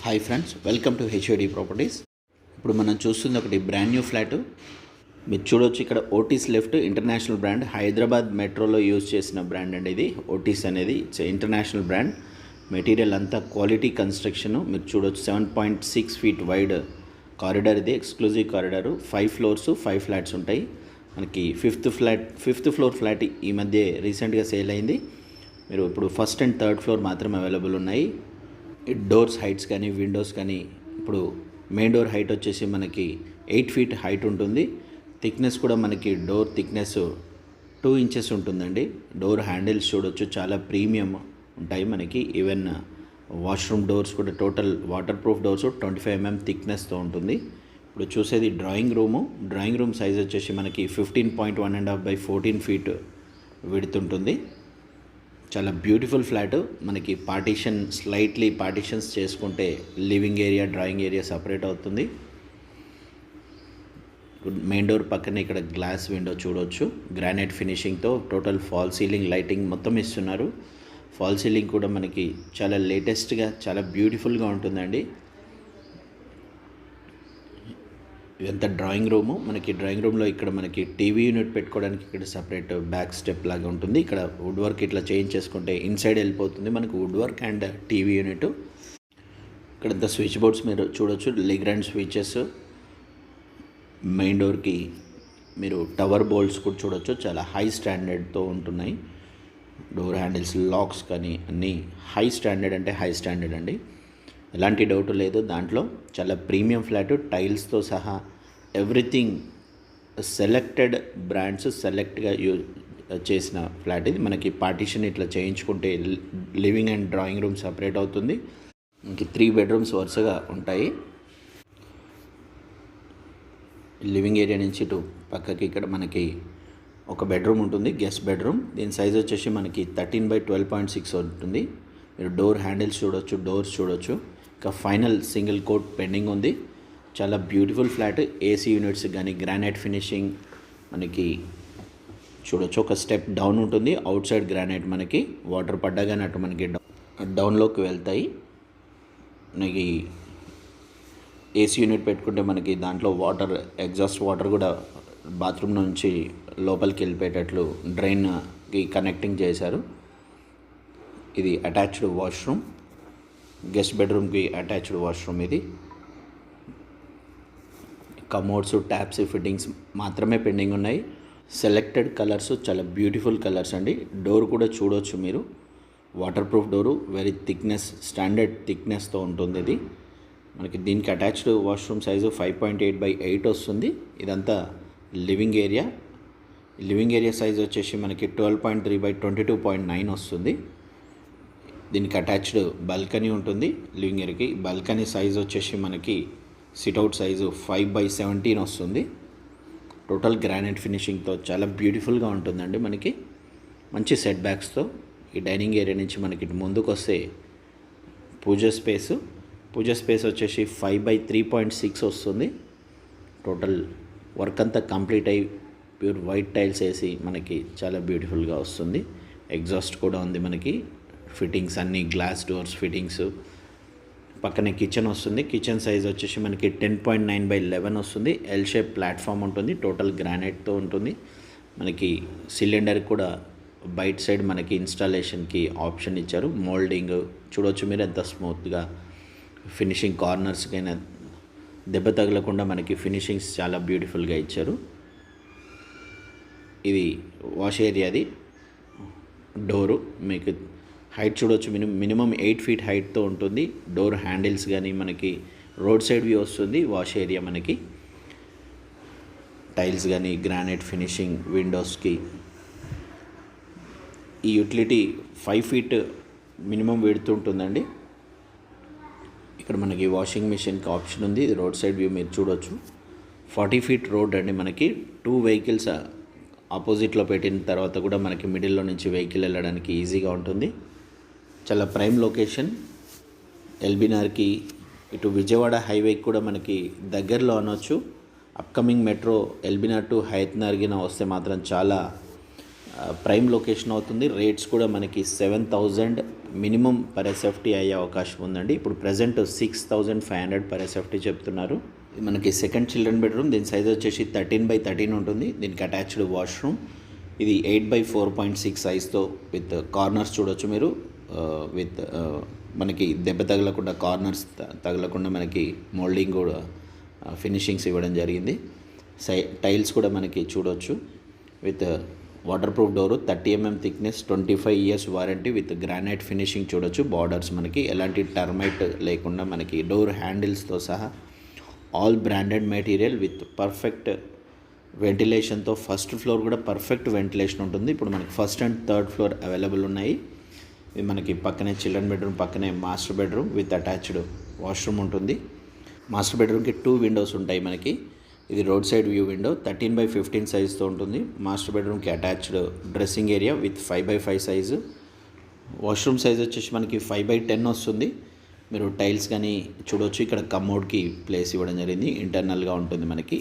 Hi friends, welcome to HOD properties. ఇప్పుడు మనం చూస్తుంది ఒకటి బ్రాండ్ న్యూ ఫ్లాట్. మీరు చూడొచ్చు ఇక్కడ Otis lift international brand, Hyderabad మెట్రోలో యూజ్ చేసిన బ్రాండ్ అండి ఇది. ఓటీస్ అనేది ఇట్స్ ఇంటర్నేషనల్ బ్రాండ్. మెటీరియల్ అంతా క్వాలిటీ కన్స్ట్రక్షన్. మీరు చూడొచ్చు 7.6 feet వైడ్ కారిడార్. ఇది ఎక్స్క్లూజివ్ కారిడారు. 5 floors 5 flats ఉంటాయి. మనకి ఫిఫ్త్ ఫ్లోర్ ఫ్లాట్ ఈ మధ్య రీసెంట్గా సేల్ అయింది. మీరు ఇప్పుడు ఫస్ట్ అండ్ థర్డ్ ఫ్లోర్ మాత్రమే అవైలబుల్ ఉన్నాయి. డోర్స్ హైట్స్ కానీ విండోస్ కానీ, ఇప్పుడు మెయిన్ డోర్ హైట్ వచ్చేసి మనకి 8 feet హైట్ ఉంటుంది. థిక్నెస్ కూడా మనకి డోర్ థిక్నెస్ 2 inches ఉంటుందండి. డోర్ హ్యాండిల్స్ చూడొచ్చు, చాలా ప్రీమియం ఉంటాయి మనకి. ఈవెన్ వాష్రూమ్ డోర్స్ కూడా total waterproof doors 25 mm థిక్నెస్తో ఉంటుంది. ఇప్పుడు చూసేది drawing room. Drawing room size వచ్చేసి మనకి 15.1.5 by 14 feet విడ్త్ ఉంటుంది. చాలా బ్యూటిఫుల్ ఫ్లాట్. మనకి స్లైట్లీ పార్టీషన్స్ చేసుకుంటే living area, drawing area separate అవుతుంది. మెయిన్ డోర్ పక్కనే ఇక్కడ గ్లాస్ విండో చూడవచ్చు, గ్రానైట్ ఫినిషింగ్తో. టోటల్ ఫాల్ సీలింగ్ లైటింగ్ మొత్తం ఇస్తున్నారు. ఫాల్ సీలింగ్ కూడా మనకి చాలా లేటెస్ట్గా, చాలా బ్యూటిఫుల్గా ఉంటుందండి. ఇదంతా డ్రాయింగ్ రూము. మనకి డ్రాయింగ్ రూమ్లో ఇక్కడ మనకి టీవీ యూనిట్ పెట్టుకోవడానికి ఇక్కడ సపరేట్ బ్యాక్ స్టెప్ లాగా ఉంటుంది. ఇక్కడ వుడ్ వర్క్ ఇట్లా చేంజ్ చేసుకుంటే ఇన్సైడ్ వెళ్ళిపోతుంది మనకు wood work and TV unit. ఇక్కడ స్విచ్ బోర్డ్స్ మీరు చూడొచ్చు, లెగ్రాండ్ స్విచెస్. మెయిన్ డోర్కి మీరు టవర్ బోల్ట్స్ కూడా చూడొచ్చు, చాలా హై స్టాండర్డ్తో ఉంటున్నాయి. డోర్ హ్యాండిల్స్, లాక్స్ కానీ అన్నీ హై స్టాండర్డ్, అంటే హై స్టాండర్డ్ అండి, ఎలాంటి డౌట్ లేదు దాంట్లో. చాలా ప్రీమియం ఫ్లాట్, టైల్స్తో సహా ఎవ్రీథింగ్ సెలెక్టెడ్ బ్రాండ్స్ సెలెక్ట్గా చేసిన ఫ్లాట్ ఇది. మనకి పార్టీషన్ ఇట్లా చేయించుకుంటే living and drawing room separate అవుతుంది. మనకి 3 bedrooms వరుసగా ఉంటాయి. లివింగ్ ఏరియా నుంచి ఇటు పక్కకి ఇక్కడ మనకి ఒక బెడ్రూమ్ ఉంటుంది, గెస్ట్ బెడ్రూమ్. దీని సైజ్ వచ్చేసి మనకి 13 by 12.6 ఉంటుంది. మీరు డోర్ హ్యాండిల్స్ చూడొచ్చు, డోర్స్ చూడొచ్చు. ఇంకా ఫైనల్ సింగిల్ కోట్ పెండింగ్ ఉంది. చాలా బ్యూటిఫుల్ ఫ్లాట్. ఏసీ యూనిట్స్ కానీ గ్రానైట్ ఫినిషింగ్ మనకి చూడొచ్చు. ఒక స్టెప్ డౌన్ ఉంటుంది, అవుట్ సైడ్ గ్రానైట్. మనకి వాటర్ పడ్డాగానే అటు మనకి డౌన్లోకి వెళ్తాయి. మనకి ఏసీ యూనిట్ పెట్టుకుంటే మనకి దాంట్లో వాటర్, ఎగ్జాస్ట్ వాటర్ కూడా బాత్రూమ్ నుంచి లోపలికి వెళ్ళిపోయేటట్లు డ్రైన్కి కనెక్టింగ్ చేశారు. ఇది అటాచ్డ్ వాష్రూమ్, గెస్ట్ బెడ్రూమ్కి అటాచ్డ్ వాష్రూమ్. ఇది కమోడ్స్, ట్యాప్స్, ఫిట్టింగ్స్ మాత్రమే పెండింగ్ ఉన్నాయి. సెలెక్టెడ్ కలర్స్, చాలా బ్యూటిఫుల్ కలర్స్ అండి. డోర్ కూడా చూడవచ్చు మీరు, water proof door, very thickness, standard థిక్నెస్తో ఉంటుంది ఇది. మనకి దీనికి అటాచ్డ్ వాష్రూమ్ సైజు 5.8 by 8 వస్తుంది. ఇదంతా living area. Living area size వచ్చేసి మనకి 12.3 by 22.9 వస్తుంది. దీనికి అటాచ్డ్ బాల్కనీ ఉంటుంది లివింగ్ ఏరియాకి. బాల్కనీ సైజ్ వచ్చేసి మనకి సిట్అవుట్ సైజు 5 by 17 వస్తుంది. టోటల్ గ్రానైట్ ఫినిషింగ్తో చాలా బ్యూటిఫుల్గా ఉంటుందండి. మనకి మంచి సెట్ బ్యాక్స్తో. ఈ డైనింగ్ ఏరియా నుంచి మనకి ఇటు ముందుకు వస్తే పూజ స్పేస్ వచ్చేసి 5 by 3.6 వస్తుంది. టోటల్ వర్క్ అంతా కంప్లీట్ అయ్యి ప్యూర్ వైట్ టైల్స్ వేసి మనకి చాలా బ్యూటిఫుల్గా వస్తుంది. ఎగ్జాస్ట్ కూడా ఉంది మనకి. ఫిట్టింగ్స్ అన్నీ గ్లాస్ డోర్స్ ఫిట్టింగ్స్. పక్కనే కిచెన్ వస్తుంది. కిచెన్ సైజ్ వచ్చేసి మనకి 10.9 by 11 వస్తుంది. ఎల్ షేప్ ప్లాట్ఫామ్ ఉంటుంది. టోటల్ గ్రానైట్తో ఉంటుంది. మనకి సిలిండర్ కూడా బయట సైడ్ మనకి ఇన్స్టాలేషన్కి ఆప్షన్ ఇచ్చారు. మోల్డింగ్ చూడవచ్చు మీరు, ఎంత స్మూత్గా ఫినిషింగ్, కార్నర్స్కైనా దెబ్బ తగలకుండా మనకి ఫినిషింగ్స్ చాలా బ్యూటిఫుల్గా ఇచ్చారు. ఇది వాష్ ఏరియాది. డోరు మీకు హైట్ చూడవచ్చు, మినిమం 8 feet హైట్తో ఉంటుంది. డోర్ హ్యాండిల్స్ కానీ మనకి రోడ్ సైడ్ వ్యూ వస్తుంది. వాష్ ఏరియా మనకి టైల్స్ కానీ గ్రానైట్ ఫినిషింగ్ విండోస్కి. ఈ యూటిలిటీ 5 feet మినిమం వెడుతుంటుందండి. ఇక్కడ మనకి వాషింగ్ మిషన్కి ఆప్షన్ ఉంది. ఇది రోడ్ సైడ్ వ్యూ మీరు చూడవచ్చు. 40 feet రోడ్ అండి. మనకి 2 vehicles ఆపోజిట్లో పెట్టిన తర్వాత కూడా మనకి మిడిల్లో నుంచి వెహికల్ వెళ్ళడానికి ఈజీగా ఉంటుంది. చాలా ప్రైమ్ లొకేషన్. ఎల్బీనగర్కి, ఇటు విజయవాడ హైవేకి కూడా మనకి దగ్గరలో అనొచ్చు. అప్కమింగ్ మెట్రో ఎల్బీనగర్ టు హయత్నగర్కి వస్తే మాత్రం చాలా ప్రైమ్ లొకేషన్ అవుతుంది. రేట్స్ కూడా మనకి 7,000 మినిమం పర్ ఎస్ఎఫ్టీ అయ్యే అవకాశం ఉందండి. ఇప్పుడు ప్రజెంట్ 6,500 పర్ ఎస్ఎఫ్టీ చెప్తున్నారు. ఇది మనకి సెకండ్ చిల్డ్రన్ బెడ్రూమ్. దీని సైజ్ వచ్చేసి 13x13 ఉంటుంది. దీనికి అటాచ్డ్ వాష్రూమ్. ఇది 8x4.6 సైజ్తో విత్ కార్నర్స్ చూడొచ్చు మీరు. విత్ మనకి దెబ్బ తగలకుండా, కార్నర్స్ తగలకుండా మనకి మోల్డింగ్ కూడా ఫినిషింగ్స్ ఇవ్వడం జరిగింది. టైల్స్ కూడా మనకి చూడొచ్చు with water proof door, 30 mm thickness, 25 years warranty with granite finishing చూడొచ్చు. బార్డర్స్ మనకి ఎలాంటి టర్మైట్ లేకుండా మనకి డోర్ హ్యాండిల్స్తో సహా all branded material with perfect వెంటిలేషన్తో. ఫస్ట్ ఫ్లోర్ కూడా పర్ఫెక్ట్ వెంటిలేషన్ ఉంటుంది. ఇప్పుడు మనకి first and third floor available ఉన్నాయి. ఇది మనకి పక్కనే చిల్డ్రన్ బెడ్రూమ్, పక్కనే master bedroom with attached washroom ఉంటుంది. మాస్టర్ బెడ్రూమ్కి 2 విండోస్ ఉంటాయి మనకి. ఇది road side view window, 13x15 సైజ్తో ఉంటుంది. మాస్టర్ బెడ్రూమ్కి attached dressing area with 5x5 size. Washroom size వచ్చేసి మనకి 5x10 వస్తుంది. మీరు టైల్స్ కానీ చూడవచ్చు. ఇక్కడ కమోడ్కి ప్లేస్ ఇవ్వడం జరిగింది. ఇంటర్నల్గా ఉంటుంది మనకి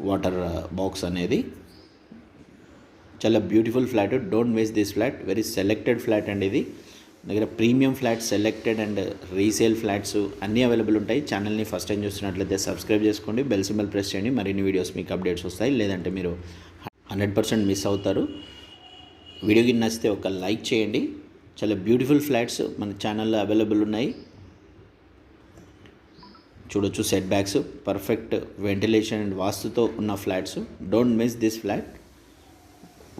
వాటర్ బాక్స్ అనేది. చాలా beautiful flat. Don't miss this flat. Very selected flat అండి ఇది. దగ్గర premium flats, selected and resale flats అన్నీ అవైలబుల్ ఉంటాయి. ఛానల్ని ఫస్ట్ టైం చూస్తున్నట్లయితే సబ్స్క్రైబ్ చేసుకోండి, బెల్ సింబల్ ప్రెస్ చేయండి. మరిన్ని వీడియోస్ మీకు అప్డేట్స్ వస్తాయి. లేదంటే మీరు 100% మిస్ అవుతారు. వీడియోకి నచ్చితే ఒక లైక్ చేయండి. చాలా బ్యూటిఫుల్ ఫ్లాట్స్ మన ఛానల్లో అవైలబుల్ ఉన్నాయి. చూడొచ్చు set backs, perfect ventilation and వాస్తుతో ఉన్న flats. Don't miss this flat.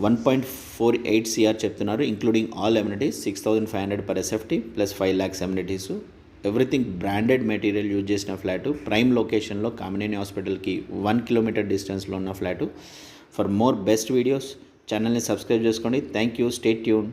1.48 CR చెప్తున్నారు, including all amenities. 6,500 per SFT plus 5 lakhs amenities. Everything branded material use చేసిన ఫ్లాటు. ప్రైమ్ లొకేషన్లో కామినేని హాస్పిటల్కి 1 kilometer డిస్టెన్స్లో ఉన్న flat. For more best videos ఛానల్ని subscribe చేసుకోండి. Thank you. Stay tune.